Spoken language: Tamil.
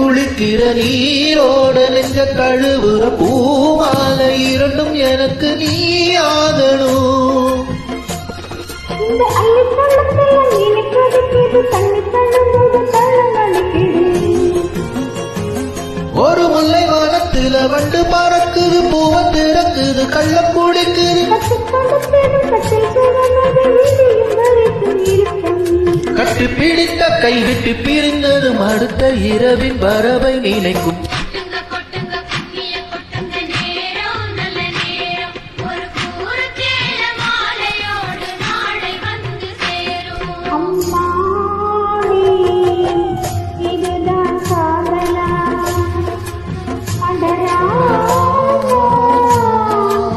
குளிக்கிற நீரோட நெஞ்ச கழுவுற பூமாலை இரண்டும் எனக்கு நீ ஆகணும். இந்த அள்ளித்தள்ளத்தில் இனிப்பதுக்கிது தண்ணி தள்ளும்போது தள்ளங்களிக்கிது. ஒரு முல்லை வானத்துல வண்டு பறக்குது பூவ திறக்குது கள்ள குடிக்குது. கட்டி பிடித்த கைவிட்டு பிரிந்ததும் அடுத்த இரவின் வரவை நினைக்கும்.